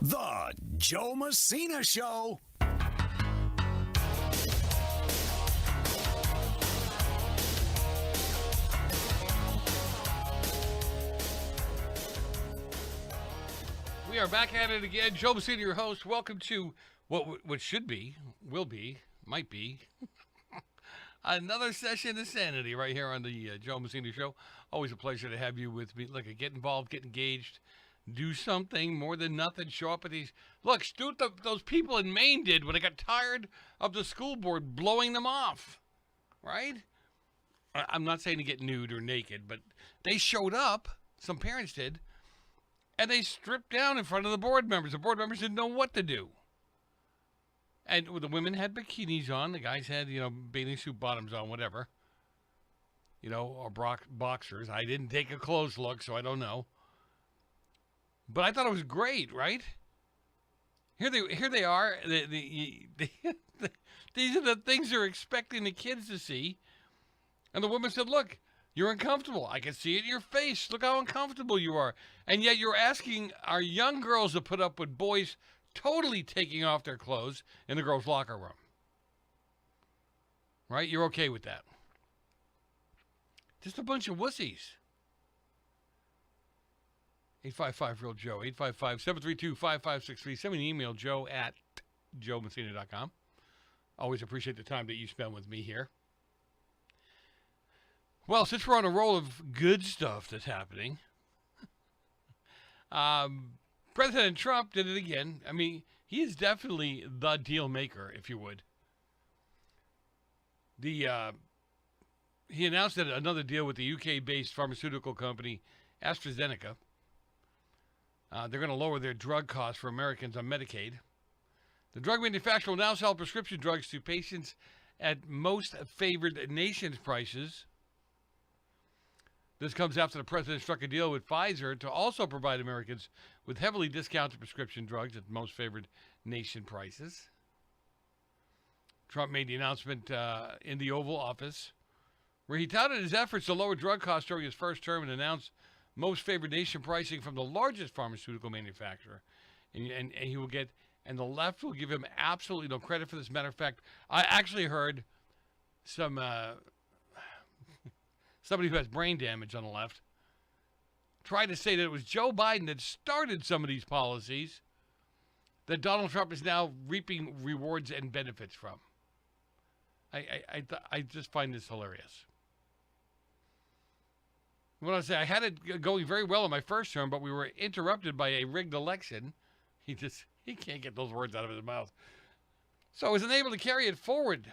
The Joe Messina Show. We are back at it again. Joe Messina, your host. Welcome to what should be, will be, might be another session of sanity right here on the Joe Messina Show. Always a pleasure to have you with me. Look, get involved, get engaged, do something more than nothing. Show up at these. Look, do what those people in Maine did when they got tired of the school board blowing them off, right? I'm not saying to get nude or naked, but they showed up. Some parents did. And they stripped down in front of the board members. The board members didn't know what to do. And the women had bikinis on. The guys had, bathing suit bottoms on, whatever. Or boxers. I didn't take a close look, so I don't know. But I thought it was great, right? Here they are. These are the things they're expecting the kids to see. And the woman said, look, you're uncomfortable. I can see it in your face. Look how uncomfortable you are. And yet you're asking our young girls to put up with boys totally taking off their clothes in the girls' locker room. Right? You're okay with that. Just a bunch of wussies. 855-REAL-JOE. 855-732-5563. Send me an email, joe@joemessina.com. Always appreciate the time that you spend with me here. Well, since we're on a roll of good stuff that's happening, President Trump did it again. I mean, he is definitely the deal maker, if you would. He announced that another deal with the UK-based pharmaceutical company AstraZeneca. They're going to lower their drug costs for Americans on Medicaid. The drug manufacturer will now sell prescription drugs to patients at most favored nations prices. This comes after the president struck a deal with Pfizer to also provide Americans with heavily discounted prescription drugs at most favored nation prices. Trump made the announcement in the Oval Office, where he touted his efforts to lower drug costs during his first term and announced most favored nation pricing from the largest pharmaceutical manufacturer. And he will get, and the left will give him absolutely no credit for this. Matter of fact, I actually heard somebody who has brain damage on the left tried to say that it was Joe Biden that started some of these policies that Donald Trump is now reaping rewards and benefits from. I just find this hilarious. What I say, I had it going very well in my first term, but we were interrupted by a rigged election. He can't get those words out of his mouth. So I was unable to carry it forward.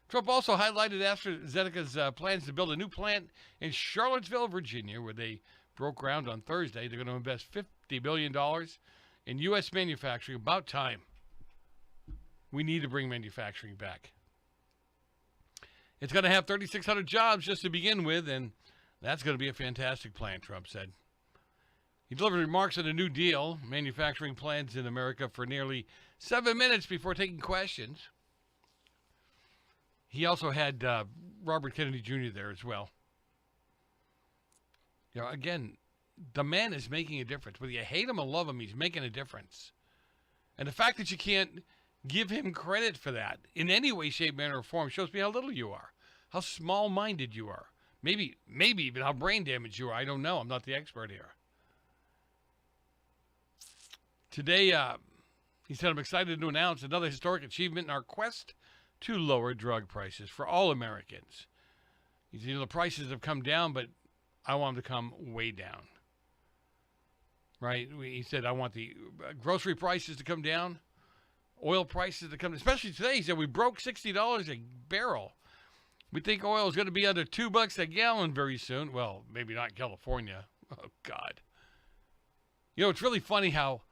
Trump also highlighted AstraZeneca's plans to build a new plant in Charlottesville, Virginia, where they broke ground on Thursday. They're going to invest $50 billion in U.S. manufacturing. About time. We need to bring manufacturing back. It's going to have 3,600 jobs just to begin with, and that's going to be a fantastic plan, Trump said. He delivered remarks on a new deal, manufacturing plants in America, for nearly 7 minutes before taking questions. He also had Robert Kennedy Jr. there as well. Again, the man is making a difference. Whether you hate him or love him, he's making a difference. And the fact that you can't give him credit for that in any way, shape, manner, or form shows me how little you are, how small-minded you are. Maybe even how brain damaged you are. I don't know. I'm not the expert here. Today, he said, I'm excited to announce another historic achievement in our quest to lower drug prices for all Americans. The prices have come down, but I want them to come way down. Right? He said, I want the grocery prices to come down, oil prices to come down. Especially today, he said, we broke $60 a barrel. We think oil is going to be under $2 a gallon very soon. Well, maybe not in California. Oh, God. It's really funny how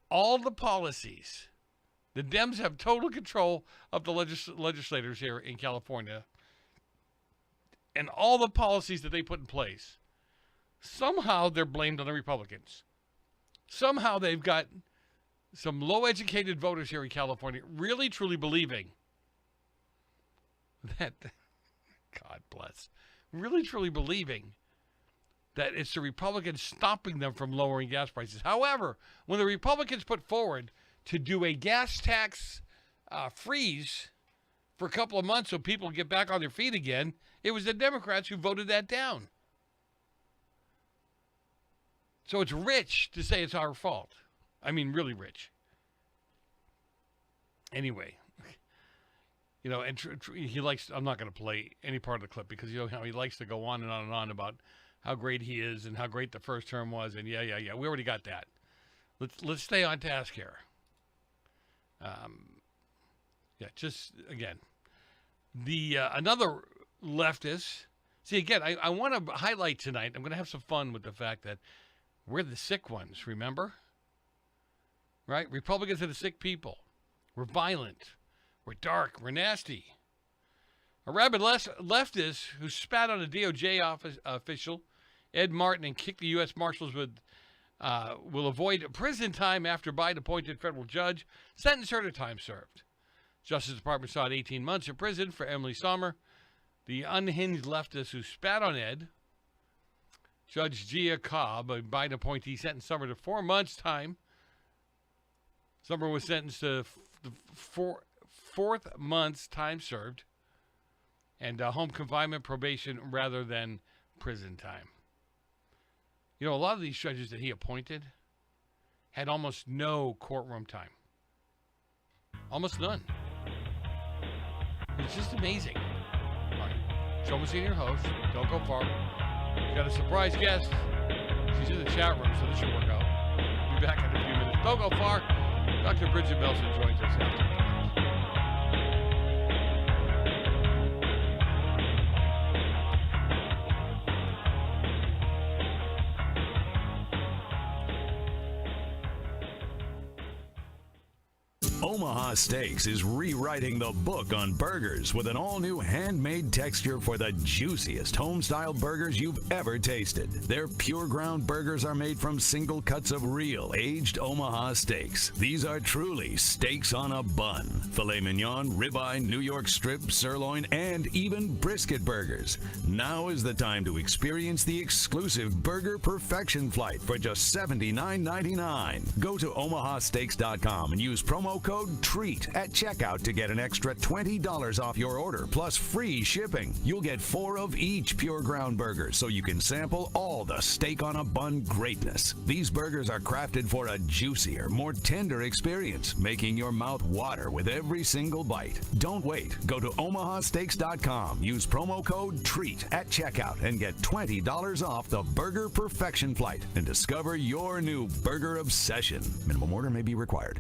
all the policies, the Dems have total control of the legislators here in California, and all the policies that they put in place, somehow they're blamed on the Republicans. Somehow they've got some low-educated voters here in California really, truly believing that, God bless, really, truly believing that it's the Republicans stopping them from lowering gas prices. However, when the Republicans put forward to do a gas tax freeze for a couple of months so people get back on their feet again, it was the Democrats who voted that down. So it's rich to say it's our fault. I mean, really rich. Anyway, you know, and he likes, I'm not going to play any part of the clip because you know how he likes to go on and on about how great he is and how great the first term was. And yeah. We already got that. Let's stay on task here. Just again, the another leftist. See, again, I want to highlight tonight, I'm going to have some fun with the fact that we're the sick ones, remember? Right? Republicans are the sick people. We're violent. We're dark. We're nasty. A rabid leftist who spat on a DOJ official, Ed Martin, and kicked the U.S. Marshals will avoid prison time after Biden-appointed federal judge sentenced her to time served. Justice Department sought 18 months in prison for Emily Sommer, the unhinged leftist who spat on Ed. Judge Gia Cobb, a Biden appointee, sentenced Sommer to 4 months' time. Sommer was sentenced to the fourth month's time served and home confinement probation rather than prison time. You know, a lot of these judges that he appointed had almost no courtroom time. Almost none. It's just amazing. All right. Joe Messina, your host. Don't go far. We got a surprise guest. She's in the chat room, so this should work out. We'll be back in a few minutes. Don't go far. Dr. Bridget Belson joins us after the break. Omaha Steaks is rewriting the book on burgers with an all-new handmade texture for the juiciest home-style burgers you've ever tasted. Their pure ground burgers are made from single cuts of real aged Omaha steaks. These are truly steaks on a bun. Filet mignon, ribeye, New York strip, sirloin, and even brisket burgers. Now is the time to experience the exclusive Burger Perfection Flight for just $79.99. Go to omahasteaks.com and use promo code TREAT at checkout to get an extra $20 off your order, plus free shipping. You'll get 4 of each pure ground burger, so you can sample all the steak on a bun greatness. These burgers are crafted for a juicier, more tender experience, making your mouth water with every single bite. Don't wait. Go to omahasteaks.com, use promo code TREAT at checkout, and get $20 off the Burger Perfection Flight and discover your new burger obsession. Minimum order may be required.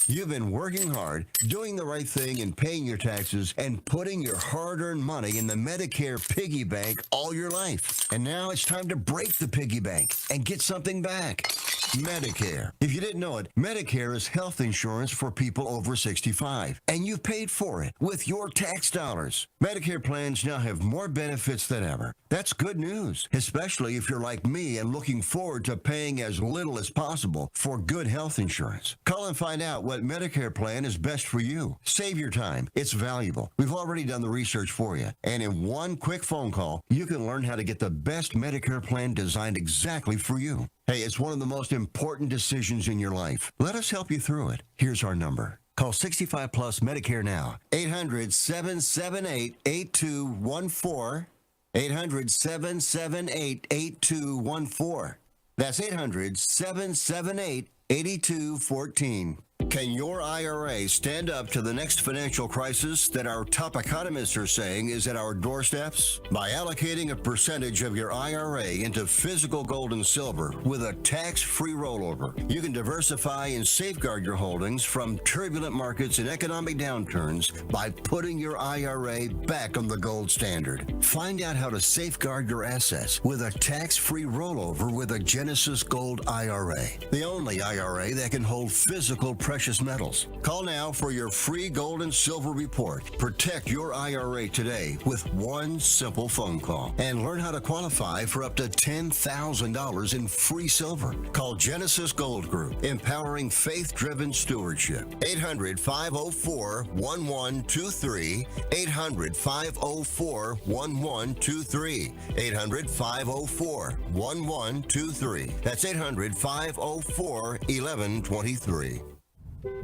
You've been working hard, doing the right thing, and paying your taxes, and putting your hard-earned money in the Medicare piggy bank all your life. And now it's time to break the piggy bank and get something back. Medicare. If you didn't know it, Medicare is health insurance for people over 65, and you've paid for it with your tax dollars. Medicare plans now have more benefits than ever. That's good news, especially if you're like me and looking forward to paying as little as possible for good health insurance. Call and find out what Medicare plan is best for you. Save your time. It's valuable. We've already done the research for you, and in one quick phone call, you can learn how to get the best Medicare plan designed exactly for you. Hey, it's one of the most important decisions in your life. Let us help you through it. Here's our number. Call 65 Plus Medicare now. 800-778-8214. 800-778-8214. That's 800-778-8214. Can your IRA stand up to the next financial crisis that our top economists are saying is at our doorsteps? By allocating a percentage of your IRA into physical gold and silver with a tax-free rollover, you can diversify and safeguard your holdings from turbulent markets and economic downturns by putting your IRA back on the gold standard. Find out how to safeguard your assets with a tax-free rollover with a Genesis Gold IRA, the only IRA that can hold physical precious precious metals. Call now for your free gold and silver report. Protect your IRA today with one simple phone call and learn how to qualify for up to $10,000 in free silver. Call Genesis Gold Group, empowering faith-driven stewardship. 800-504-1123. 800-504-1123. 800-504-1123. That's 800-504-1123.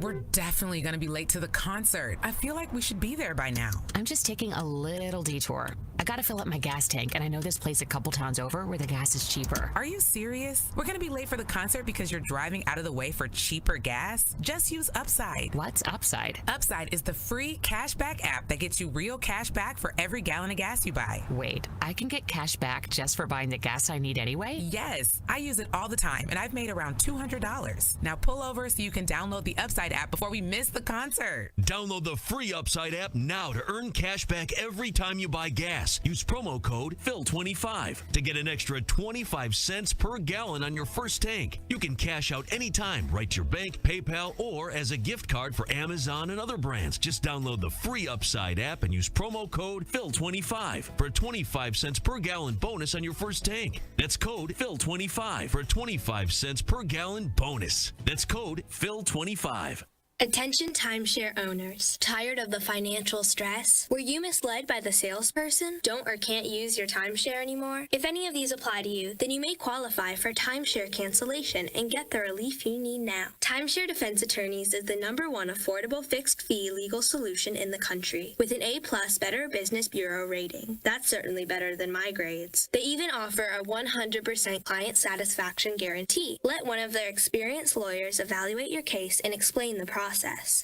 We're definitely going to be late to the concert. I feel like we should be there by now. I'm just taking a little detour. I gotta fill up my gas tank, and I know this place a couple towns over where the gas is cheaper. Are you serious? We're going to be late for the concert because you're driving out of the way for cheaper gas? Just use Upside. What's Upside? Upside is the free cashback app that gets you real cash back for every gallon of gas you buy. Wait, I can get cash back just for buying the gas I need anyway? Yes, I use it all the time, and I've made around $200. Now pull over so you can download the Upside app before we miss the concert. Download the free Upside app now to earn cash back every time you buy gas. Use promo code PHIL25 to get an extra 25 cents per gallon on your first tank. You can cash out anytime, right to your bank, PayPal, or as a gift card for Amazon and other brands. Just download the free Upside app and use promo code PHIL25 for a 25 cents per gallon bonus on your first tank. That's code PHIL25 for a 25 cents per gallon bonus. That's code PHIL25. Attention timeshare owners. Tired of the financial stress? Were you misled by the salesperson? Don't or can't use your timeshare anymore? If any of these apply to you, then you may qualify for timeshare cancellation and get the relief you need now. Timeshare Defense Attorneys is the #1 affordable fixed fee legal solution in the country with an A+ Better Business Bureau rating. That's certainly better than my grades. They even offer a 100% client satisfaction guarantee. Let one of their experienced lawyers evaluate your case and explain the process.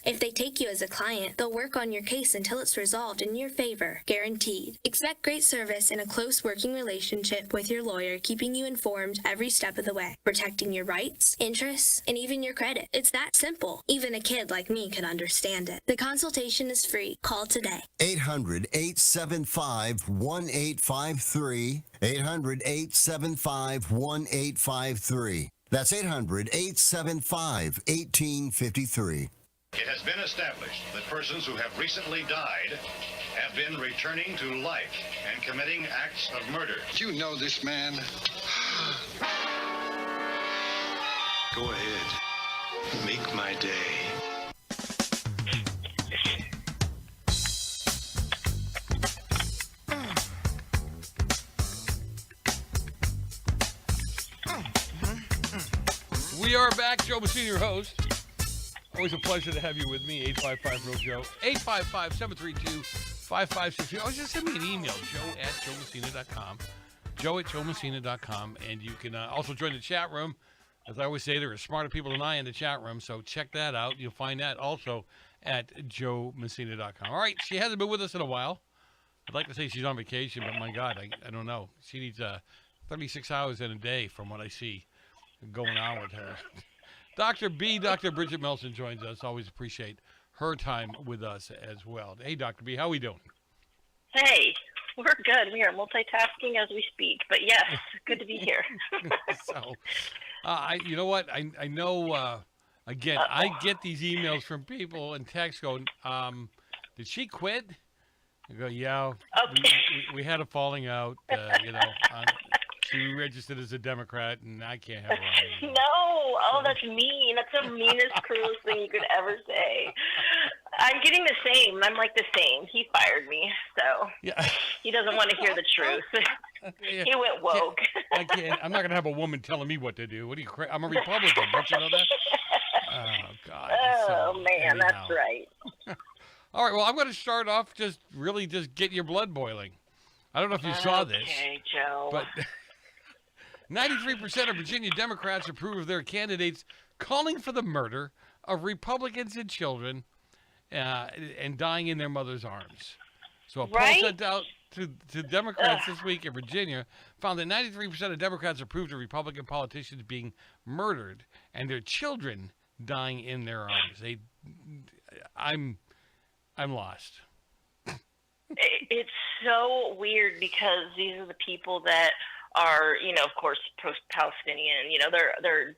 If they take you as a client, they'll work on your case until it's resolved in your favor, guaranteed. Expect great service and a close working relationship with your lawyer, keeping you informed every step of the way, protecting your rights, interests, and even your credit. It's that simple. Even a kid like me could understand it. The consultation is free. Call today. 800-875-1853. 800-875-1853. That's 800-875-1853. It has been established that persons who have recently died have been returning to life and committing acts of murder. You know this man. Go ahead. Make my day. We are back. Joe Messina, your host. Always a pleasure to have you with me. 855-REAL-JOE. 855-732-5562. Oh, just send me an email. joe@joemessina.com. joe@joemessina.com. And you can also join the chat room. As I always say, there are smarter people than I in the chat room, so check that out. You'll find that also at joemessina.com. All right, she hasn't been with us in a while. I'd like to say she's on vacation, but my God, I don't know. She needs 36 hours in a day from what I see going on with her. Dr. Bridget Melson joins us. Always appreciate her time with us as well. Hey, Dr. B, how are we doing? Hey, we're good. We are multitasking as we speak, but yes, good to be here. So, you know what? I know, again, I get these emails from people and texts going, did she quit? I go, yeah, okay. we had a falling out, she registered as a Democrat, and I can't have her on. No, oh, that's mean. That's the meanest, cruelest thing you could ever say. I'm getting the same. I'm like the same. He fired me, so yeah. He doesn't want to hear the truth. Yeah. He went woke. I'm not going to have a woman telling me what to do. What are you? I'm a Republican. Don't you know that? Oh God. Oh man, that's right. All right. Well, I'm going to start off just getting your blood boiling. I don't know if you saw this. Okay, Joe. But 93% of Virginia Democrats approve of their candidates calling for the murder of Republicans and children and dying in their mother's arms. So a poll sent out to Democrats this week in Virginia found that 93% of Democrats approved of Republican politicians being murdered and their children dying in their arms. I'm lost. It's so weird because these are the people that are, of course, Palestinian.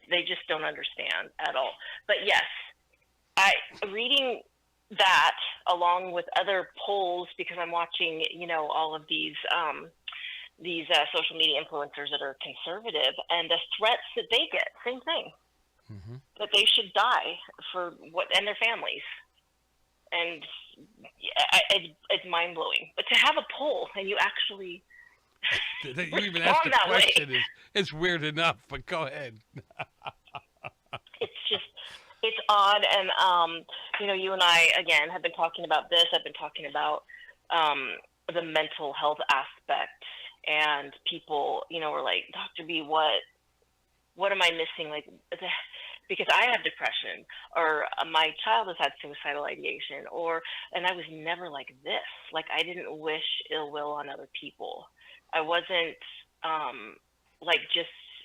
They just don't understand at all. But yes, reading that along with other polls, because I'm watching, all of these social media influencers that are conservative, and the threats that they get, same thing, that they should die for and their families. And it's mind blowing. But to have a poll and you actually you even asked the question is weird enough. But go ahead. It's odd, and you and I again have been talking about this. I've been talking about the mental health aspect, and people, were like, Dr. B, what am I missing? Like, because I have depression, or my child has had suicidal ideation, and I was never like this. Like, I didn't wish ill will on other people. I wasn't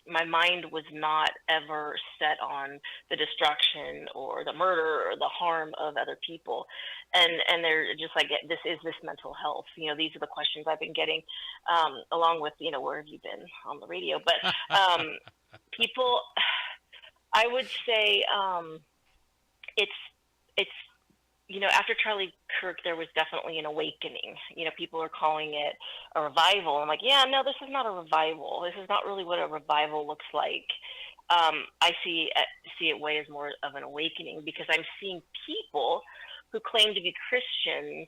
my mind was not ever set on the destruction or the murder or the harm of other people. And they're just like, this mental health. These are the questions I've been getting, along with, where have you been on the radio? But people, I would say it's after Charlie Kirk, there was definitely an awakening. People are calling it a revival. I'm like, yeah, no, this is not a revival. This is not really what a revival looks like. I see it way as more of an awakening, because I'm seeing people who claim to be Christians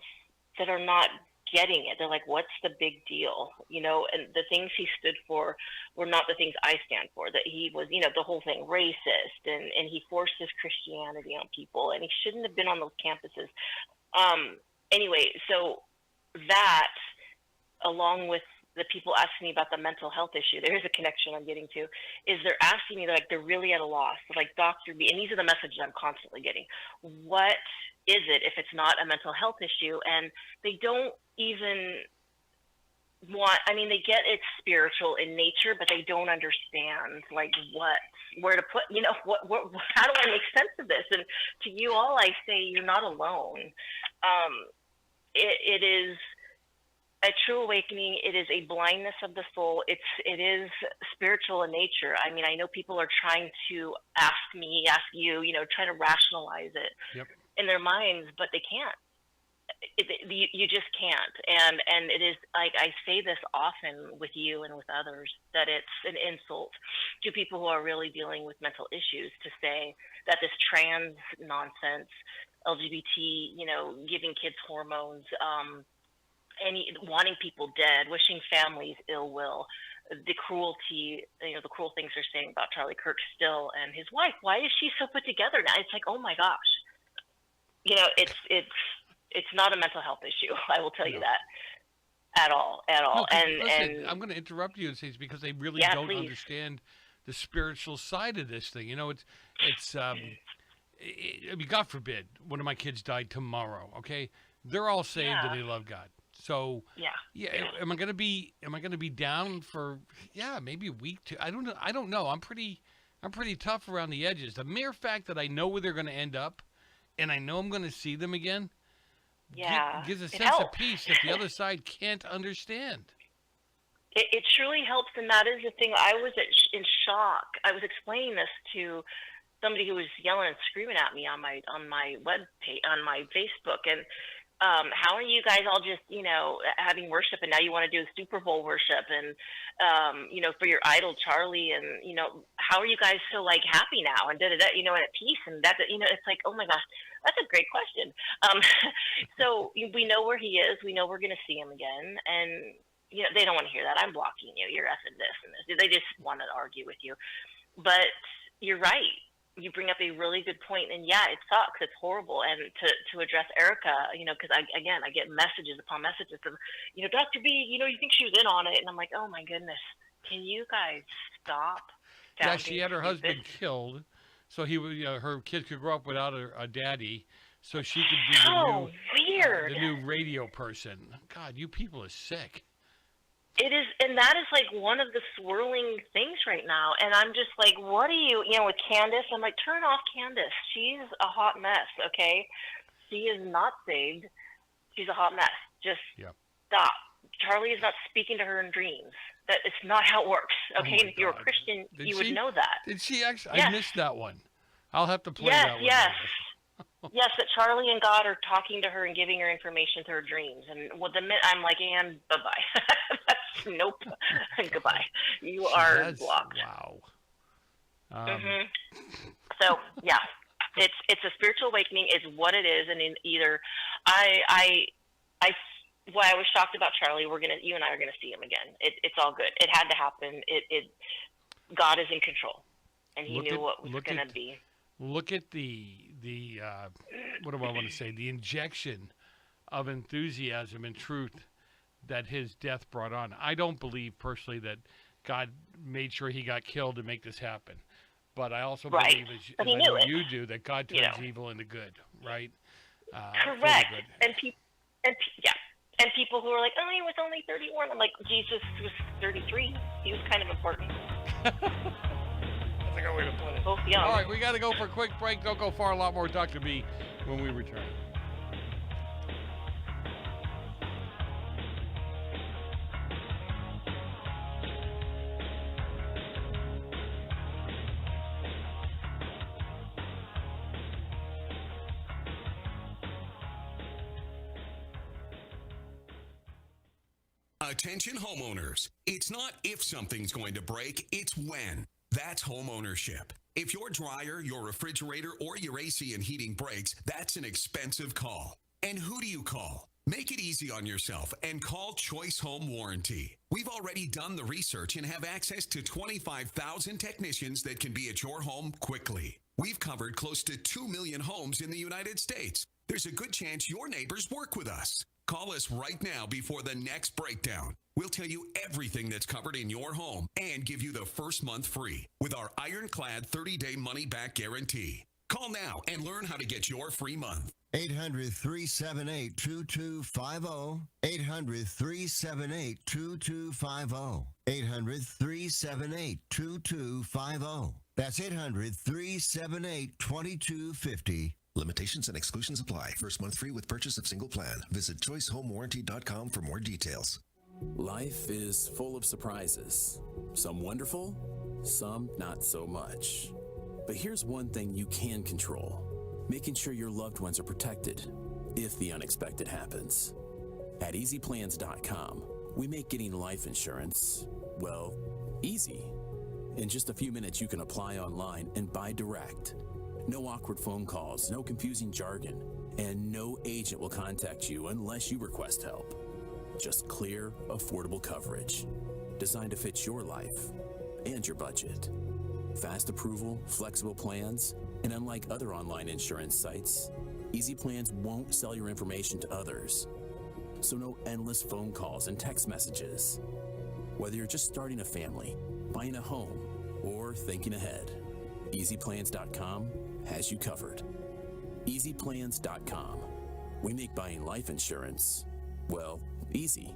that are not getting it. They're like, what's the big deal? And the things he stood for were not the things I stand for. That he was, the whole thing racist, and he forced his Christianity on people, and he shouldn't have been on those campuses. Anyway, so that, along with the people asking me about the mental health issue, there's a connection I'm getting to, is they're asking me, like, they're really at a loss. They're like, Dr. B, and these are the messages I'm constantly getting. What is it if it's not a mental health issue? And they don't even they get it's spiritual in nature, but they don't understand, like, where to put, how do I make sense of this? And to you all, I say, you're not alone. It is a true awakening. It is a blindness of the soul. It is spiritual in nature. I know people are trying to ask you, trying to rationalize it in their minds, but they can't. You just can't. And it is, like, I say this often with you and with others, that it's an insult to people who are really dealing with mental issues to say that this trans nonsense, LGBT, giving kids hormones, wanting people dead, wishing families ill will, the cruelty, the cruel things they're saying about Charlie Kirk still and his wife. Why is she so put together now? It's like, oh my gosh, it's not a mental health issue. I will tell you that at all. No, and listen, I'm going to interrupt you and say it's because they really don't understand the spiritual side of this thing. God forbid one of my kids died tomorrow. Okay, they're all saved and they love God. So am I going to be down for maybe a week? I don't know. I'm pretty tough around the edges. The mere fact that I know where they're going to end up, and I know I'm going to see them again, gives a sense of peace that the other side can't understand. It truly helps, and that is the thing. I was in shock. I was explaining this to somebody who was yelling and screaming at me on my web page, on my Facebook, and how are you guys all just having worship, and now you want to do Super Bowl worship, and for your idol Charlie, and how are you guys so, like, happy now and and at peace, and that it's like, oh my gosh, that's a great question. So we know where he is. We know we're going to see him again, and they don't want to hear that. I'm blocking you. You're effing this and this. They just want to argue with you. But you're right. You bring up a really good point, and it sucks. It's horrible. And to address Erica, because I get messages upon messages of, Dr. B, you think she was in on it, and I'm like, oh my goodness, can you guys stop? Yeah, she had her husband killed, so her kid could grow up without a daddy, so she could be the new radio person. God, you people are sick. It is, and that is like one of the swirling things right now. And I'm just like, what are you, with Candace? I'm like, turn off Candace. She's a hot mess, okay? She is not saved. She's a hot mess. Just stop. Charlie is not speaking to her in dreams. That it's not how it works, okay? And if you're a Christian, you would know that. Did she actually? Yes. I missed that one. I'll have to play that one. Yes. Yes, that Charlie and God are talking to her and giving her information through her dreams. And with the minute I'm like, and bye-bye. Nope. Goodbye. You are blocked. Wow. So, yeah. It's a spiritual awakening is what it is. And in either why I was shocked about Charlie, you and I are gonna see him again. It's all good. It had to happen. God is in control, and He knew what was gonna be. Look at the what do I want to say? The injection of enthusiasm and truth that his death brought on. I don't believe personally that God made sure he got killed to make this happen, but I also believe, as I know you do, that God turns evil into good. Right? Correct. And people who are like, oh, he was only 31. I'm like, Jesus was 33. He was kind of important. That's a good way to put it. Both young. All right, we got to go for a quick break. Don't go far. A lot more Dr. B when we return. Attention homeowners. It's not if something's going to break, it's when. That's home ownership. If your dryer, your refrigerator, or your AC and heating breaks, that's an expensive call. And who do you call? Make it easy on yourself and call Choice Home Warranty. We've already done the research and have access to 25,000 technicians that can be at your home quickly. We've covered close to 2 million homes in the United States. There's a good chance your neighbors work with us. Call us right now before the next breakdown. We'll tell you everything that's covered in your home and give you the first month free with our ironclad 30-day money-back guarantee. Call now and learn how to get your free month. 800-378-2250. 800-378-2250. 800-378-2250. That's 800-378-2250. Limitations and exclusions apply. First month free with purchase of single plan. Visit choicehomewarranty.com for more details. Life is full of surprises. Some wonderful, some not so much. But here's one thing you can control: making sure your loved ones are protected if the unexpected happens. At easyplans.com, we make getting life insurance, well, easy. In just a few minutes, you can apply online and buy direct. No awkward phone calls, no confusing jargon, and no agent will contact you unless you request help. Just clear, affordable coverage, designed to fit your life and your budget. Fast approval, flexible plans, and unlike other online insurance sites, Easy Plans won't sell your information to others. So no endless phone calls and text messages. Whether you're just starting a family, buying a home, or thinking ahead, EasyPlans.com has you covered. EasyPlans.com. We make buying life insurance, well, easy.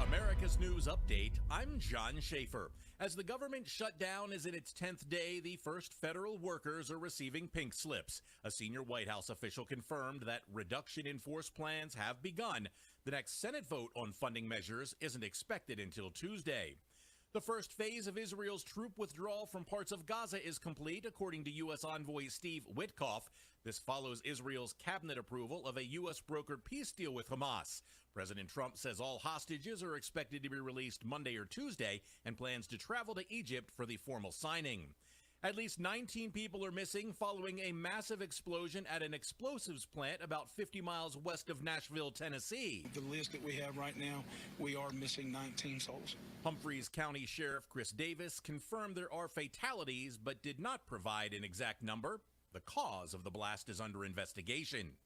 America's News Update, I'm John Schaefer. As the government shutdown is in its 10th day, the first federal workers are receiving pink slips. A senior White House official confirmed that reduction in force plans have begun. The next Senate vote on funding measures isn't expected until Tuesday. The first phase of Israel's troop withdrawal from parts of Gaza is complete, according to U.S. envoy Steve Witkoff. This follows Israel's cabinet approval of a U.S.-brokered peace deal with Hamas. President Trump says all hostages are expected to be released Monday or Tuesday and plans to travel to Egypt for the formal signing. At least 19 people are missing following a massive explosion at an explosives plant about 50 miles west of Nashville, Tennessee. The list that we have right now, we are missing 19 souls. Humphreys County Sheriff Chris Davis confirmed there are fatalities but did not provide an exact number. The cause of the blast is under investigation.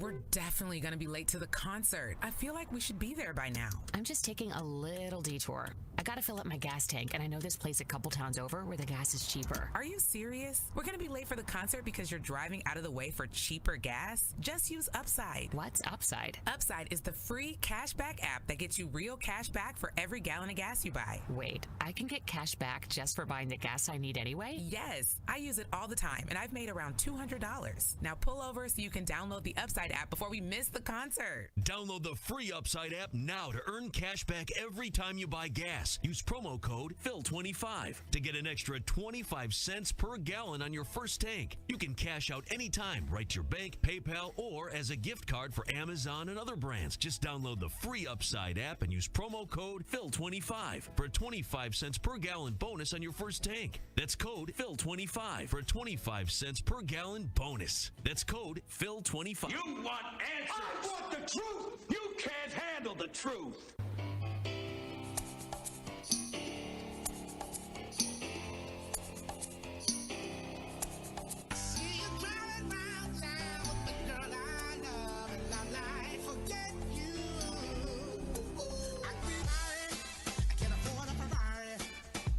We're definitely going to be late to the concert. I feel like we should be there by now. I'm just taking a little detour. I gotta fill up my gas tank, and I know this place a couple towns over where the gas is cheaper. Are you serious? We're going to be late for the concert because you're driving out of the way for cheaper gas? Just use Upside. What's Upside? Upside is the free cashback app that gets you real cash back for every gallon of gas you buy. Wait, I can get cash back just for buying the gas I need anyway? Yes, I use it all the time, and I've made around $200. Now pull over so you can download the Upside app before we miss the concert. Download the free Upside app now to earn cash back every time you buy gas. Use promo code PHIL25 to get an extra 25 cents per gallon on your first tank. You can cash out anytime, right to your bank, PayPal, or as a gift card for Amazon and other brands. Just download the free Upside app and use promo code PHIL25 for a 25 cents per gallon bonus on your first tank. That's code PHIL25 for a 25 cents per gallon bonus. That's code PHIL25. You want answers? I want the truth! You can't handle the truth!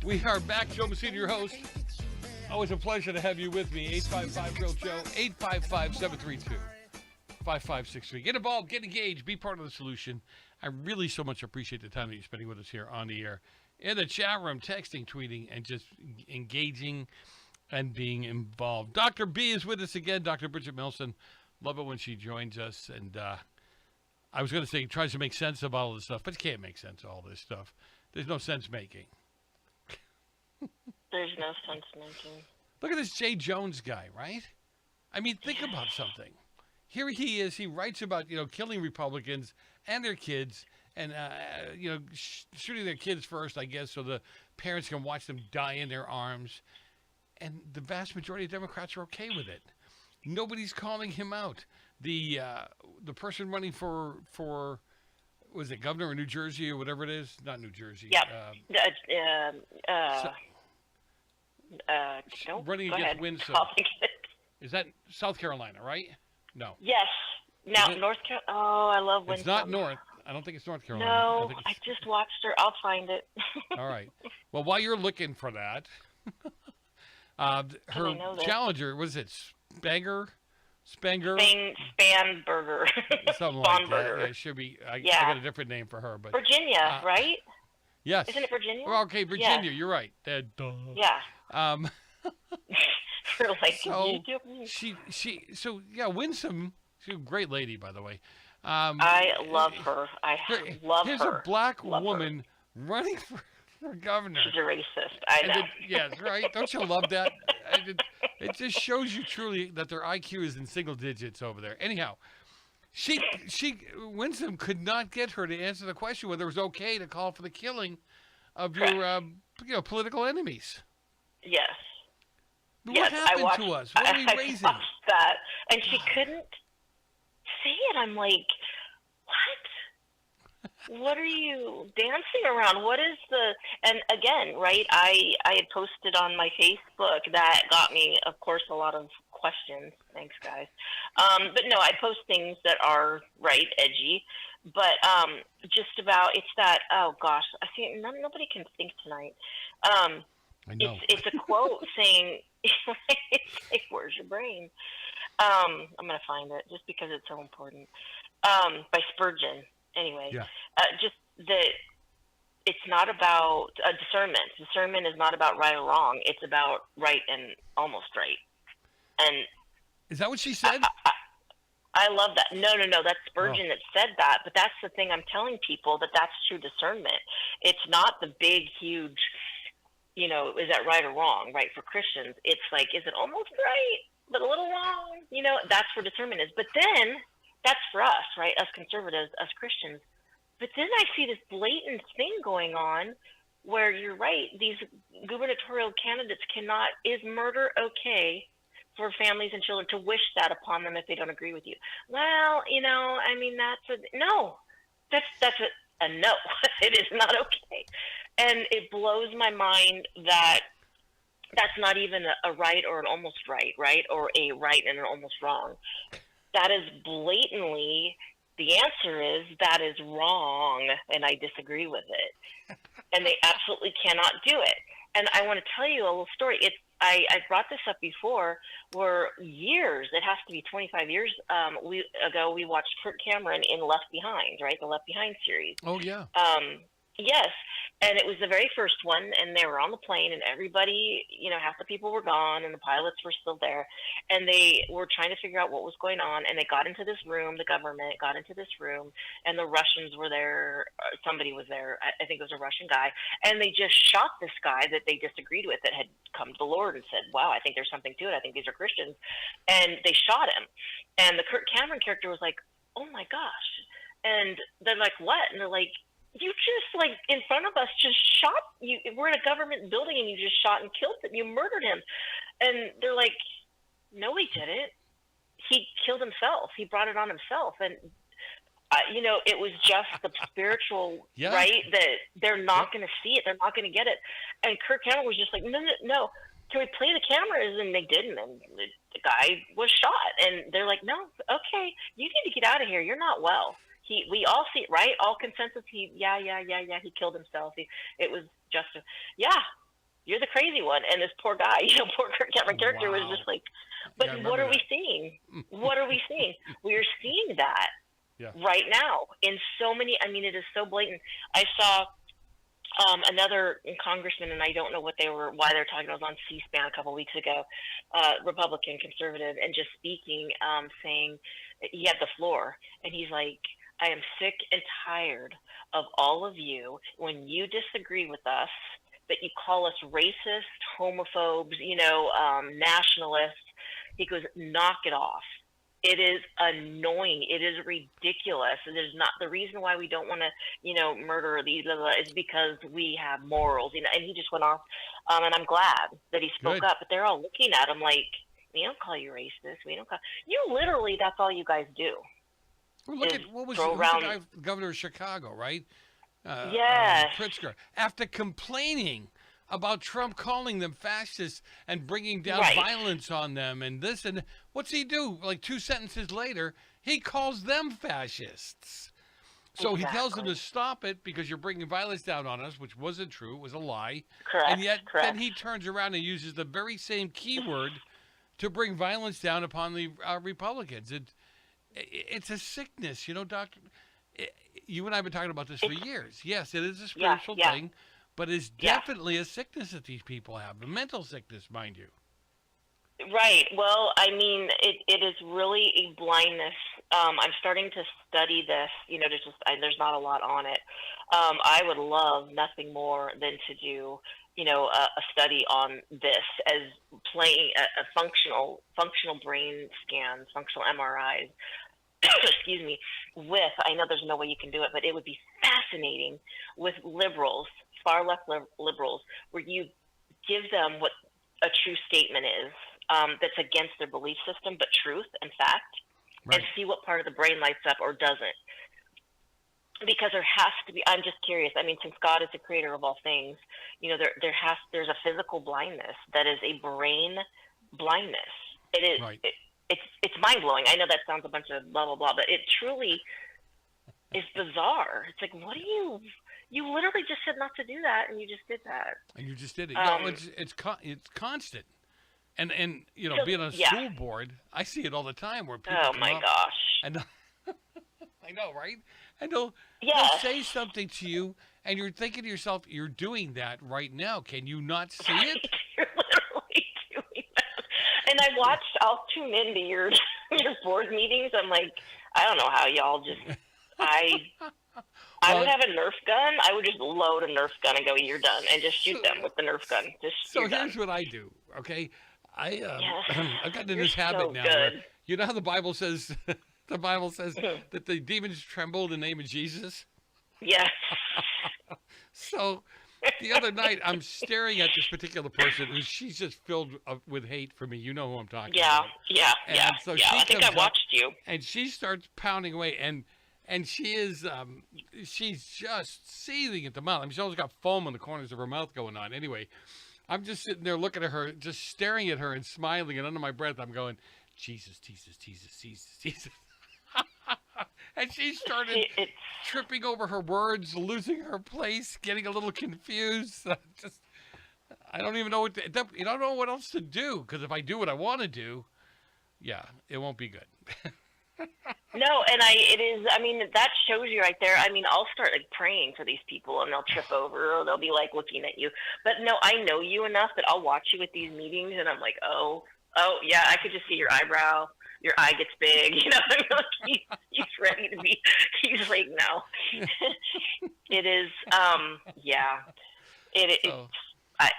We are back. Joe Messina, your host. Always a pleasure to have you with me. 855-REAL-JOE, 855-732-5563. Get involved, get engaged, be part of the solution. I really so much appreciate the time that you're spending with us here on the air, in the chat room, texting, tweeting, and just engaging and being involved. Dr. B is with us again, Dr. Bridget Milson. Love it when she joins us. And I was going to say, tries to make sense of all this stuff, but you can't make sense of all this stuff. There's no sense making. There's no sense making. Look at this Jay Jones guy, right? I mean, think about something. Here he is. He writes about, killing Republicans and their kids and, shooting their kids first, I guess, so the parents can watch them die in their arms. And the vast majority of Democrats are okay with it. Nobody's calling him out. The person running for was it governor of New Jersey or whatever it is? Not New Jersey. Yep. Running go against ahead. Winsome. Is that South Carolina, right? No. Yes. Now, North Carolina. Oh, I love Winsome. It's not North. I don't think it's North Carolina. No, I just watched her. I'll find it. All right. Well, while you're looking for that, her challenger, was it Spanger? Spanberger. Something like that. Yeah, it should be. I got a different name for her. But Virginia, right? Yes. Isn't it Virginia? Well, okay, Virginia. You're right. Yeah. Winsome. She's a great lady, by the way. I love her. Here's a black woman running for governor. She's a racist. I know. Yes, right. Don't you love that? It just shows you truly that their IQ is in single digits over there. Anyhow, Winsome could not get her to answer the question whether it was okay to call for the killing of your political enemies. Yes. What happened to us? What are we raising? I watched that, and she couldn't say it. I'm like, what? What are you dancing around? What is and again, right, I had posted on my Facebook that got me, of course, a lot of questions. Thanks, guys. But no, I post things that are, right, edgy. But just about, it's that, oh, gosh, I see nobody can think tonight. I know. It's a quote saying, it's like, where's your brain? I'm going to find it just because it's so important. By Spurgeon. Anyway, just that it's not about discernment. Discernment is not about right or wrong. It's about right and almost right. And is that what she said? I love that. No. That's Spurgeon that said that. But that's the thing I'm telling people, that's true discernment. It's not the big, huge, is that right or wrong, right, for Christians. It's like, is it almost right, but a little wrong? That's where discernment is. But then that's for us, right, us conservatives, us Christians. But then I see this blatant thing going on where you're right, these gubernatorial candidates is murder okay for families and children to wish that upon them if they don't agree with you? Well, that's a no. That's a no. It is not okay. And it blows my mind that that's not even a right or an almost right, or a right and an almost wrong. That is blatantly, the answer is that is wrong, and I disagree with it. and they absolutely cannot do it. And I want to tell you a little story. I brought this up before, where years, it has to be 25 years ago, we watched Kirk Cameron in Left Behind, right? The Left Behind series. Oh, yeah. Yes. And it was the very first one, and they were on the plane, and everybody, half the people were gone, and the pilots were still there, and they were trying to figure out what was going on, and they got into this room, the government got into this room, and the Russians were there, somebody was there, I think it was a Russian guy, and they just shot this guy that they disagreed with that had come to the Lord and said, wow, I think there's something to it, I think these are Christians, and they shot him, and the Kirk Cameron character was like, oh my gosh, and they're like, what? And they're like, you just, like, in front of us, just shot you. We're in a government building, and you just shot and killed him. You murdered him. And they're like, no, he didn't. He killed himself. He brought it on himself. And, it was just the spiritual, right, that they're not going to see it. They're not going to get it. And Kirk Cameron was just like, no. Can we play the cameras? And they didn't. And the guy was shot. And they're like, no, okay, you need to get out of here. You're not well. We all see it, right? All consensus. He killed himself. It was just, you're the crazy one. And this poor guy, poor Kirk Cameron character was just like, but what are we seeing? What are we seeing? We are seeing that right now in so many, it is so blatant. I saw another congressman, and I don't know why they're talking. I was on C-SPAN a couple of weeks ago, Republican, conservative, and just speaking, saying, he had the floor, and he's like, I am sick and tired of all of you when you disagree with us, that you call us racist, homophobes, nationalists. He goes, knock it off. It is annoying. It is ridiculous. It is not the reason why we don't want to, murder these is because we have morals. And he just went off. And I'm glad that he spoke up. But they're all looking at him like, we don't call you racist. We don't call you. Literally, that's all you guys do. Well, look at what was the guy, governor of Chicago, right? Yes. Pritzker. After complaining about Trump calling them fascists and bringing down violence on them and this and what's he do? Like 2 sentences later, he calls them fascists. So he tells them to stop it because you're bringing violence down on us, which wasn't true. It was a lie. Correct. And yet then he turns around and uses the very same keyword to bring violence down upon the Republicans. It's a sickness, Doctor. You and I have been talking about this for years. Yes, it is a spiritual thing, but it's definitely a sickness that these people have, a mental sickness, mind you. Right. Well, it is really a blindness. I'm starting to study this. There's not a lot on it. I would love nothing more than to do a study on this as playing a functional brain scans, functional MRIs, excuse me, I know there's no way you can do it, but it would be fascinating with liberals, far left liberals, where you give them what a true statement is that's against their belief system, but truth and fact, and see what part of the brain lights up or doesn't. Because there has to be, I'm just curious. Since God is the creator of all things, there's a physical blindness that is a brain blindness. It is, it's mind blowing. I know that sounds a bunch of blah, blah, blah, but it truly is bizarre. It's like, you literally just said not to do that, and you just did that. And you just did it. It's constant. And being on a school board, I see it all the time where people oh my gosh. And I know, right? And they'll say something to you, and you're thinking to yourself, you're doing that right now. Can you not see it? You're literally doing that. And I'll tune into your board meetings. I'm like, I don't know how y'all just, I would have a Nerf gun. I would just load a Nerf gun and go, you're done, and just shoot them with the Nerf gun. So here's what I do, okay? I've gotten in this habit now. Where, you know how the Bible says... The Bible says that the demons trembled in the name of Jesus? Yes. So the other night, I'm staring at this particular person, and she's just filled with hate for me. You know who I'm talking about. Yeah. So I think I watched you. And she starts pounding away, and she is, she's just seething at the mouth. She's always got foam on the corners of her mouth going on. Anyway, I'm just sitting there looking at her, just staring at her and smiling, and under my breath, I'm going, Jesus, Jesus, Jesus, Jesus, Jesus. And she started tripping over her words, losing her place, getting a little confused. I don't even know what I don't know what else to do, because if I do what I want to do, yeah, it won't be good. No, and that shows you right there. I mean, I'll start like praying for these people, and they'll trip over, or they'll be like looking at you. But no, I know you enough that I'll watch you at these meetings, and I'm like, oh yeah, I could just see your eyebrow. Your eye gets big, you know. He's ready to be. He's like, no. It is, yeah.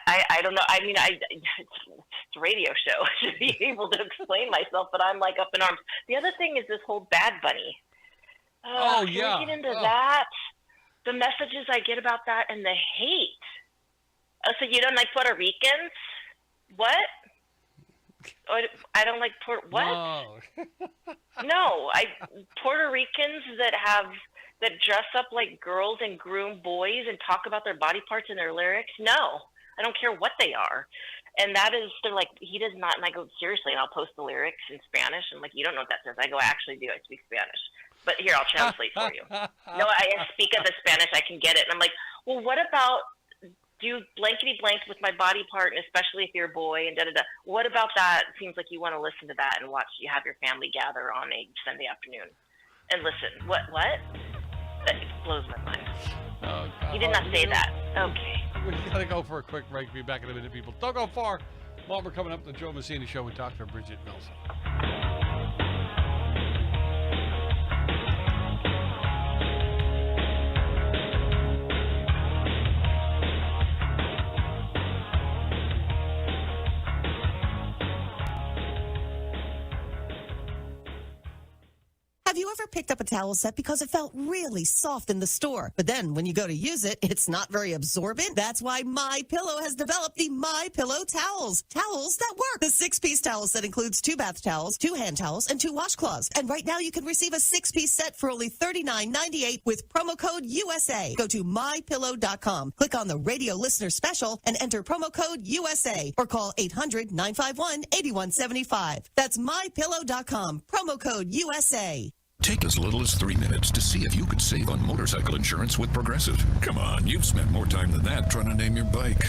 I don't know. I mean, it's a radio show to be able to explain myself, but I'm like up in arms. The other thing is this whole Bad Bunny. Yeah. Can we get into that? The messages I get about that and the hate. Oh, so you don't like Puerto Ricans? What? I don't like what? No, Puerto Ricans that dress up like girls and groom boys and talk about their body parts in their lyrics. No, I don't care what they are. And they're like, he does not. And I go, seriously, and I'll post the lyrics in Spanish. And like, you don't know what that says. I go, I actually do. I speak Spanish. But here, I'll translate for you. No, I speak of the Spanish. I can get it. And I'm like, well, what about do blankety blank with my body part, and especially if you're a boy, and da-da-da. What about that? It seems like you want to listen to that and watch, you have your family gather on a Sunday afternoon and listen. What? That blows my mind. Oh, God. You did not say that. Okay. We got to go for a quick break. Be back in a minute, people. Don't go far. While we're coming up to the Joe Messina Show, we talked to Bridget Mills. Have you ever picked up a towel set because it felt really soft in the store, but then when you go to use it, it's not very absorbent? That's why MyPillow has developed the MyPillow towels. Towels that work. The 6-piece towel set includes 2 bath towels, 2 hand towels, and 2 washcloths. And right now you can receive a 6-piece set for only $39.98 with promo code USA. Go to MyPillow.com, click on the radio listener special, and enter promo code USA, or call 800-951-8175. That's MyPillow.com, promo code USA. Take as little as 3 minutes to see if you could save on motorcycle insurance with Progressive. Come on, you've spent more time than that trying to name your bike.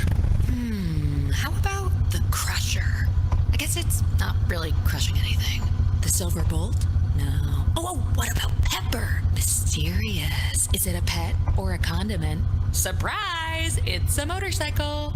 How about the Crusher? I guess it's not really crushing anything. The Silver Bolt? No. Oh, what about Pepper? Mysterious. Is it a pet or a condiment? Surprise! It's a motorcycle.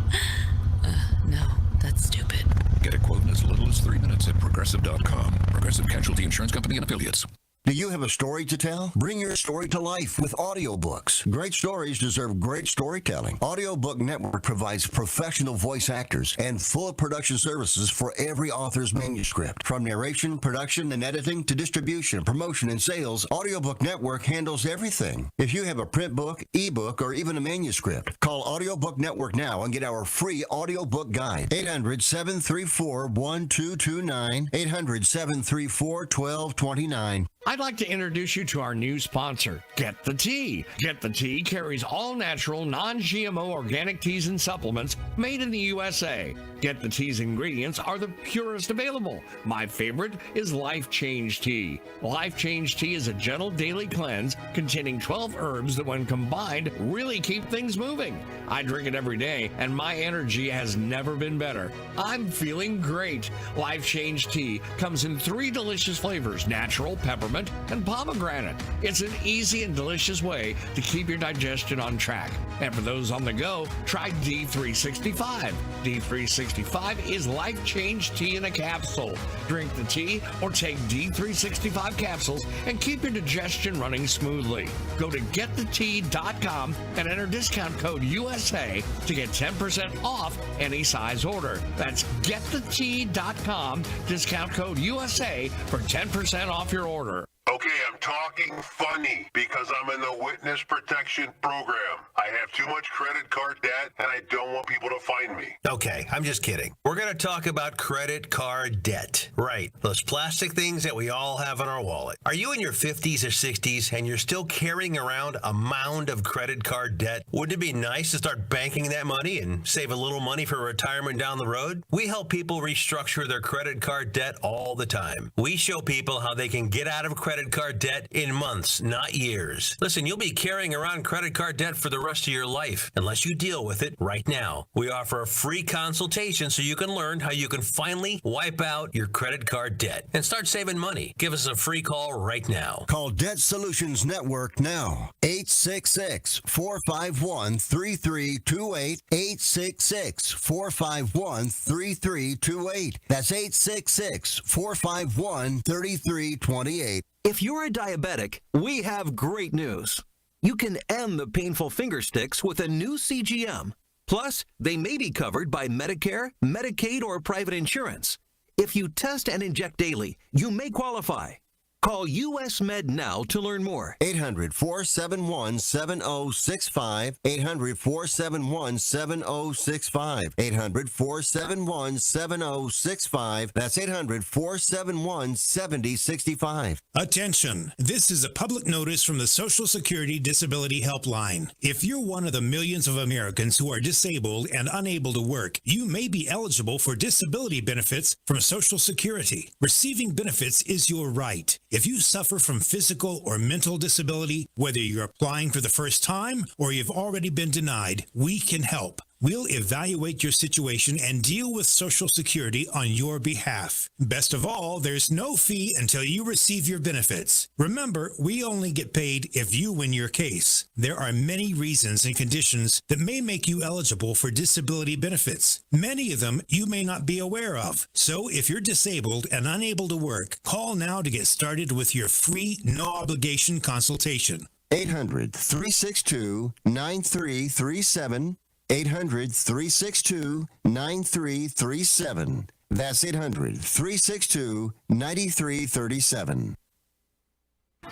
No, that's stupid. Get a quote in as little as 3 minutes at Progressive.com. Progressive Casualty Insurance Company and Affiliates. Do you have a story to tell? Bring your story to life with audiobooks. Great stories deserve great storytelling. Audiobook Network provides professional voice actors and full production services for every author's manuscript. From narration, production, and editing to distribution, promotion, and sales, Audiobook Network handles everything. If you have a print book, ebook, or even a manuscript, call Audiobook Network now and get our free audiobook guide. 800-734-1229, 800-734-1229. I'd like to introduce you to our new sponsor, Get the Tea. Get the Tea carries all-natural, non-GMO organic teas and supplements made in the USA. Get the Tea's ingredients are the purest available. My favorite is Life Change Tea. Life Change Tea is a gentle daily cleanse containing 12 herbs that when combined really keep things moving. I drink it every day and my energy has never been better. I'm feeling great. Life Change Tea comes in 3 delicious flavors, natural, peppermint, and pomegranate. It's an easy and delicious way to keep your digestion on track. And for those on the go, try D365. D365 is Life Change Tea in a capsule. Drink the tea or take D365 capsules and keep your digestion running smoothly. Go to getthetea.com and enter discount code USA to get 10% off any size order. That's getthetea.com, discount code USA for 10% off your order. Okay, I'm talking funny because I'm in the witness protection program. I have too much credit card debt and I don't want people to find me. Okay, I'm just kidding. We're going to talk about credit card debt. Right, those plastic things that we all have in our wallet. Are you in your 50s or 60s and you're still carrying around a mound of credit card debt? Wouldn't it be nice to start banking that money and save a little money for retirement down the road? We help people restructure their credit card debt all the time. We show people how they can get out of credit card debt in months, not years. Listen, you'll be carrying around credit card debt for the rest of your life unless you deal with it right now. We offer a free consultation so you can learn how you can finally wipe out your credit card debt and start saving money. Give us a free call right now. Call Debt Solutions Network now. 866-451-3328. 866-451-3328. That's 866-451-3328. If you're a diabetic, we have great news. You can end the painful finger sticks with a new CGM. Plus, they may be covered by Medicare, Medicaid, or private insurance. If you test and inject daily, you may qualify. Call US Med now to learn more. 800-471-7065. 800-471-7065. 800-471-7065. That's 800-471-7065. Attention! This is a public notice from the Social Security Disability Helpline. If you're one of the millions of Americans who are disabled and unable to work, you may be eligible for disability benefits from Social Security. Receiving benefits is your right. If you suffer from physical or mental disability, whether you're applying for the first time or you've already been denied, we can help. We'll evaluate your situation and deal with Social Security on your behalf. Best of all, there's no fee until you receive your benefits. Remember, we only get paid if you win your case. There are many reasons and conditions that may make you eligible for disability benefits. Many of them you may not be aware of. So if you're disabled and unable to work, call now to get started with your free, no-obligation consultation. 800-362-9337. 800-362-9337. That's 800-362-9337.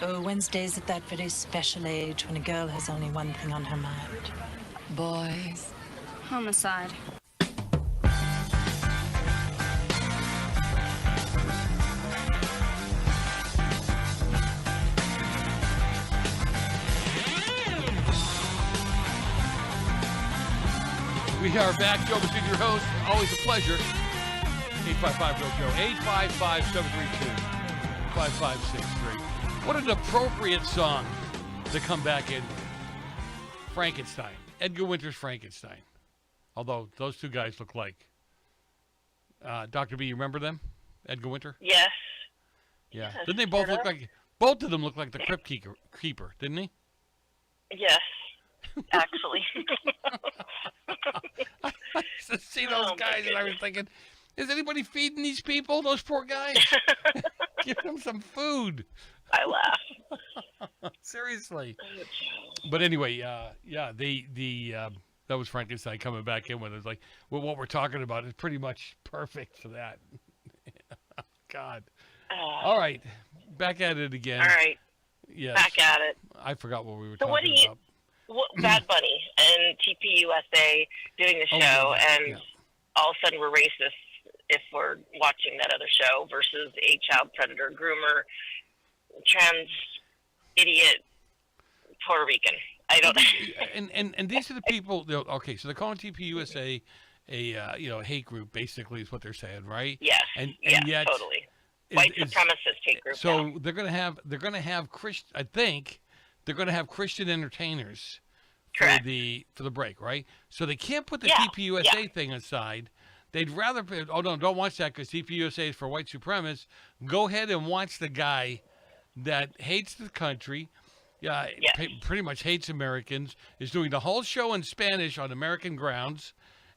Oh, Wednesday's at that very special age when a girl has only one thing on her mind. Boys. Homicide. We are back. Joe Messina, your host. Always a pleasure. 855-GO-JOE. 855-732-5563. What an appropriate song to come back in. Frankenstein. Edgar Winter's Frankenstein. Although those two guys look like. Dr. B, you remember them? Edgar Winter? Yes. Yeah. Yes, Didn't they both look like, both of them look like the Crypt Keeper, didn't they? Yes, actually. I used to see those guys and I was thinking, is anybody feeding these people, those poor guys? Give them some food. I laugh. Seriously. But anyway, that was Frankenstein coming back in with it. Like, well, what we're talking about is pretty much perfect for that. God. All right. Back at it again. All right. Yes. Back at it. I forgot what we were So talking about. Bad Bunny and TPUSA doing the show, and all of a sudden we're racist if we're watching that other show versus a child predator, groomer, trans idiot, Puerto Rican. I don't. and these are the people. Okay, so they're calling TPUSA a hate group. Basically, is what they're saying, right? Yes. And yet, totally. White supremacist hate group. So now. they're gonna have Christian. I think they're gonna have Christian entertainers for Correct. the break, right? So they can't put the TPUSA thing aside. They'd rather. Oh no, don't watch that because TPUSA is for white supremacists. Go ahead and watch the guy that hates the country. Pretty much hates Americans. Is doing the whole show in Spanish on American grounds,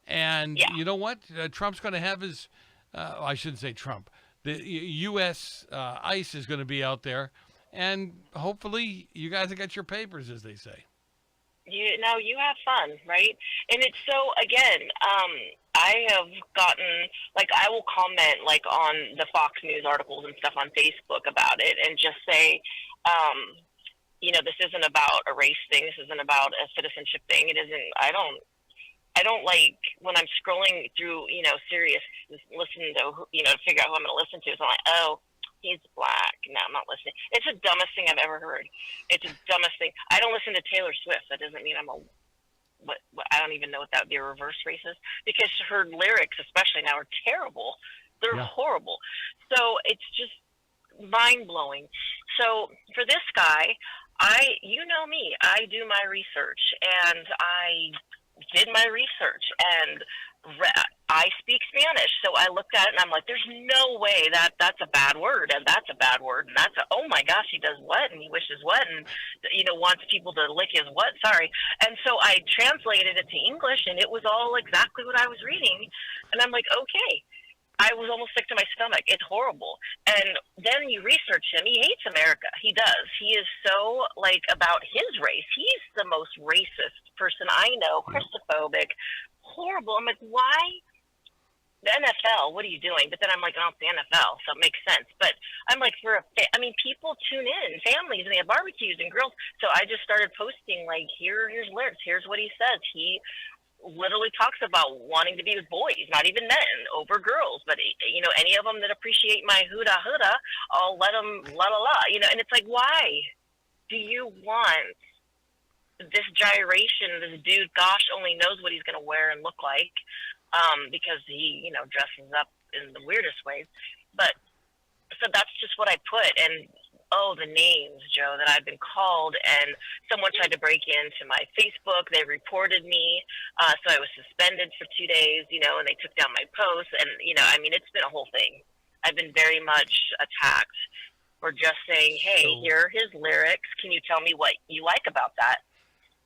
and you know what? Trump's going to have his. I shouldn't say Trump. The U.S. ICE is going to be out there, and hopefully you guys have got your papers, as they say. You have fun, right? And it's so, again, I have gotten, like, I will comment, like, on the Fox News articles and stuff on Facebook about it and just say, this isn't about a race thing. This isn't about a citizenship thing. It isn't, I don't like, when I'm scrolling through, Sirius, listening to, to figure out who I'm going to listen to, so I'm like, oh, he's black. No, I'm not listening. It's the dumbest thing I've ever heard. It's the dumbest thing. I don't listen to Taylor Swift. That doesn't mean I'm a, what I don't even know what that would be, a reverse racist, because her lyrics, especially now, are terrible. They're horrible. So it's just, mind blowing. So for this guy, you know me, I do my research, and I did my research, and I speak Spanish, so I looked at it and I'm like, there's no way that's a bad word, and that's a bad word, and that's oh my gosh, he does what, and he wishes what, and wants people to lick his what, sorry. And so I translated it to English, and it was all exactly what I was reading, and I'm like, okay. I was almost sick to my stomach. It's horrible. And then you research him. He hates America. He does. He is so, about his race. He's the most racist person I know, Christophobic, horrible. I'm like, why? The NFL, what are you doing? But then I'm like, oh, it's the NFL, so it makes sense. But I'm like, people tune in, families, and they have barbecues and grills. So I just started posting, here's lyrics. Here's what he says. He literally talks about wanting to be with boys, not even men, over girls. But, any of them that appreciate my huda, I'll let them la, and it's like, why do you want this gyration, this dude, gosh, only knows what he's going to wear and look like, because he, dresses up in the weirdest ways. But, so that's just what I put, and the names, Joe, that I've been called, and someone tried to break into my Facebook. They reported me, so I was suspended for 2 days, and they took down my posts, and, it's been a whole thing. I've been very much attacked for just saying, hey, here are his lyrics. Can you tell me what you like about that?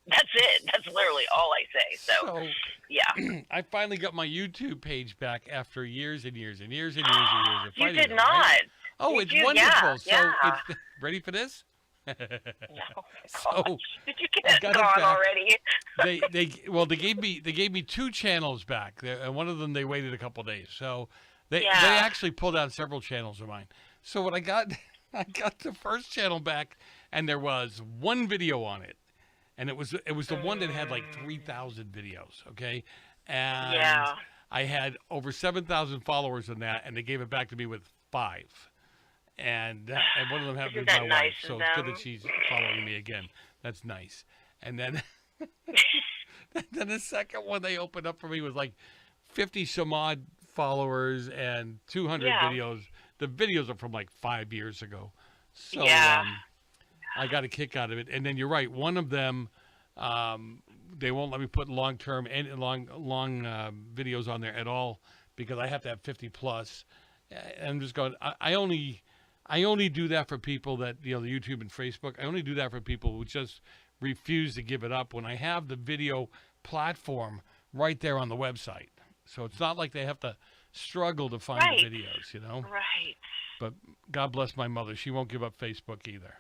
That's it. That's literally all I say. So yeah. I finally got my YouTube page back after years and years and years and years and years of fighting. You did not. Right? Oh, it's wonderful. Yeah. So, it's ready for this? No. So, did you get it gone already? They gave me 2 channels back, and one of them they waited a couple days. So they actually pulled out several channels of mine. So what I got the first channel back, and there was 1 video on it, and it was the one that had 3,000 videos. Okay, and I had over 7,000 followers on that, and they gave it back to me with 5. And one of them happened to be my wife, so it's good that she's following me again. That's nice. And then, then the second one they opened up for me was 50 some odd followers and 200 videos. The videos are from 5 years ago, so I got a kick out of it. And then you're right, one of them, they won't let me put long videos on there at all because I have to have 50 plus. And I'm just going. I only do that for people that, the YouTube and Facebook. I only do that for people who just refuse to give it up when I have the video platform right there on the website. So it's not like they have to struggle to find the videos, Right. But God bless my mother. She won't give up Facebook either.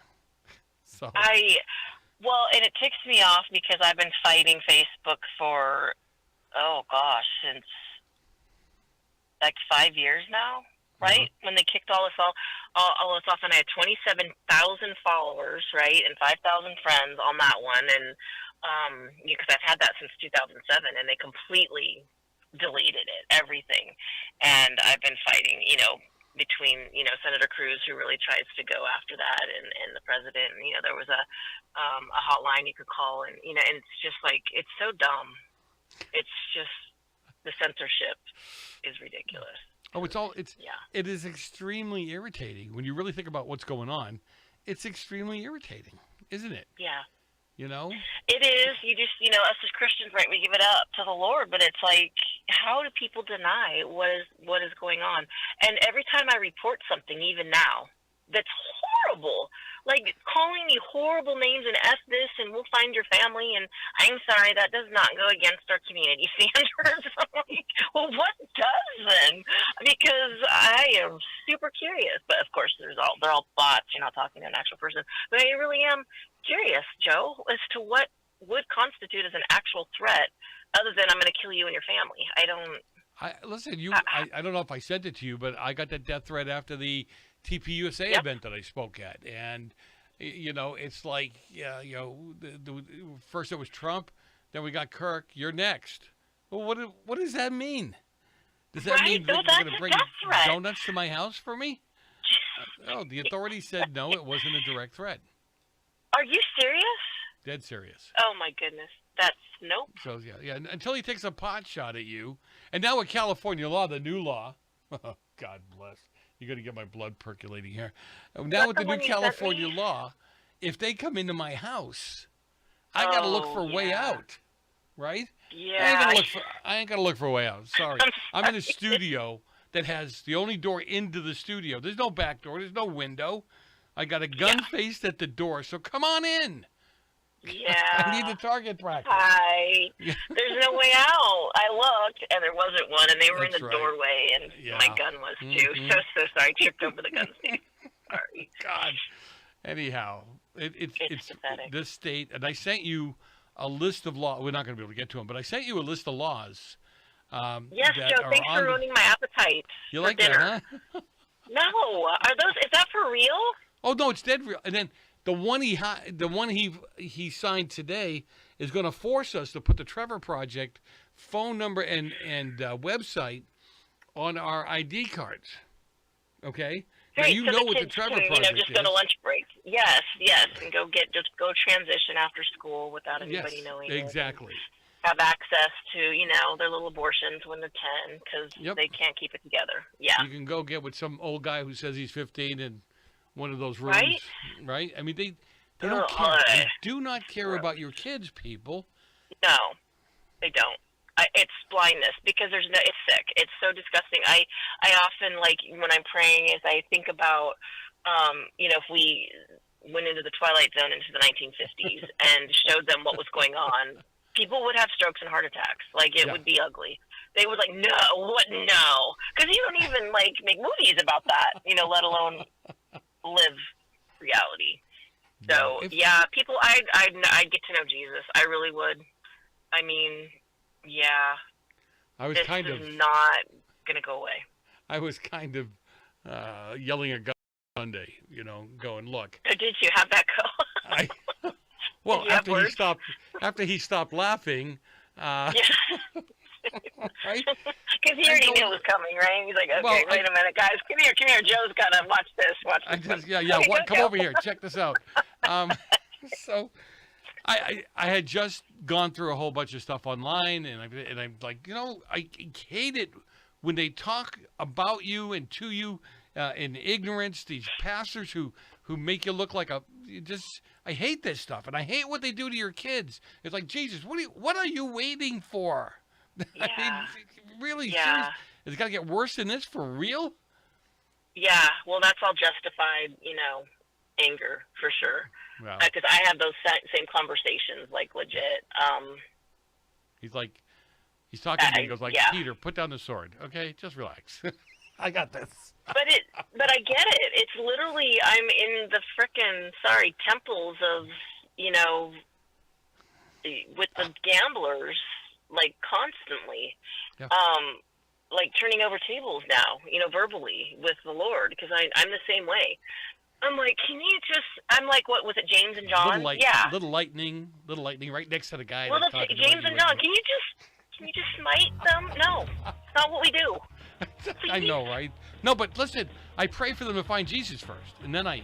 So and it ticks me off because I've been fighting Facebook for, since 5 years now. Right? When they kicked all this off, and I had 27,000 followers, right, and 5,000 friends on that one, and because I've had that since 2007, and they completely deleted it, everything, and I've been fighting, between Senator Cruz, who really tries to go after that, and the president, and there was a hotline you could call, and and it's just it's so dumb. It's just the censorship is ridiculous. Oh, it is extremely irritating when you really think about what's going on. It's extremely irritating, isn't it? Yeah. It is. You just, us as Christians, right, we give it up to the Lord, but it's how do people deny what is going on? And every time I report something, even now, that's horrible, calling me horrible names and F this and we'll find your family, and I'm sorry, that does not go against our community standards. I'm like, well, what does then? Because I am super curious, but of course they're all bots, you're not talking to an actual person, but I really am curious, Joe, as to what would constitute as an actual threat other than I'm going to kill you and your family. I don't know if I sent it to you, but I got that death threat after the TPUSA event that I spoke at, and it's first it was Trump, then we got Kirk. You're next. Well, what does that mean? Does that mean that you're going to bring donuts to my house for me? The authorities said no, it wasn't a direct threat. Are you serious? Dead serious. Oh my goodness, that's nope. So yeah, until he takes a pot shot at you, and now with California law, the new law, God bless. You got to get my blood percolating here. Now with the new California law, if they come into my house, I got to look for a way out, right? Yeah. I ain't gonna look for a way out. Sorry. I'm in a studio that has the only door into the studio. There's no back door. There's no window. I got a gun faced at the door. So come on in. Yeah. I need the target practice. There's no way out. I looked, and there wasn't one, and they were in the doorway, and my gun was too. So sorry. I tripped over the gun stand. Sorry. God. Anyhow, it's pathetic. This state, and I sent you a list of laws. We're not going to be able to get to them, but I sent you a list of laws. Yes, Joe. Thanks for ruining my appetite. You like dinner. that, huh? No, is that for real? Oh no, it's dead real. And then the one he signed today is going to force us to put the Trevor Project phone number and website on our ID cards. Okay. Now you know what the Trevor Project is. Just go to lunch break. Yes, and go transition after school without anybody knowing. Exactly. Have access to, their little abortions when they're 10 because they can't keep it together. Yeah. You can go get with some old guy who says he's 15 in one of those rooms. Right? I mean, they don't care. They do not care about your kids, people. No, they don't. It's blindness because it's sick. It's so disgusting. I often, when I'm praying, is I think about, if we went into the Twilight Zone into the 1950s and showed them what was going on, people would have strokes and heart attacks. It would be ugly. They would no, because you don't even make movies about that, let alone live reality. So people, I'd get to know Jesus. I really would. I mean. Yeah. This is not going to go away. I was kind of yelling at God Sunday, going, look. Oh, did you have that go? Well, after he stopped laughing. Right? Because he already knew it was coming, right? He's like, okay, wait a minute, guys. Come here. Joe's got to watch this. Come over here. Check this out. So... I had just gone through a whole bunch of stuff online, and I'm like, I hate it when they talk about you and to you in ignorance. These pastors who make you look like I hate this stuff, and I hate what they do to your kids. It's like, Jesus, what are you waiting for? Yeah. I mean, really, serious? It's got to get worse than this for real? Yeah, well, that's all justified, anger for sure. Because I have those same conversations, legit. He's talking to me. He goes Peter, put down the sword. Okay, just relax. I got this. But I get it. It's literally I'm in the frickin' temples of with the gamblers constantly. Yeah. Turning over tables now, verbally with the Lord because I'm the same way. I'm like, what was it, James and John? Little lightning right next to the guy. Well, that's James and John. Can you just smite them? No, it's not what we do. I know, right? No, but listen, I pray for them to find Jesus first, and then I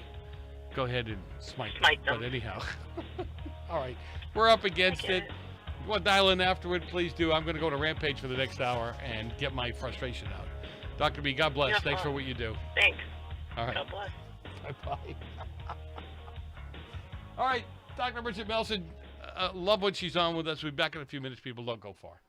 go ahead and smite them. But anyhow, all right, we're up against it. If you want to dial in afterward, please do. I'm going to go to Rampage for the next hour and get my frustration out. Dr. B, God bless. Thanks for what you do. Thanks. All right. God bless. Bye. All right, Dr. Bridget Melson, love when she's on with us. We'll be back in a few minutes. People, don't go far.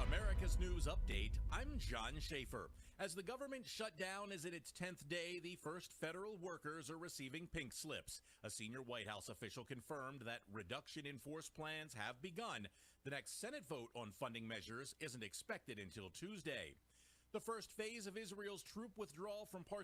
America's News Update, I'm John Schaefer. As the government shutdown is in its 10th day, the first federal workers are receiving pink slips. A senior White House official confirmed that reduction in force plans have begun. The next Senate vote on funding measures isn't expected until Tuesday. The first phase of Israel's troop withdrawal from parts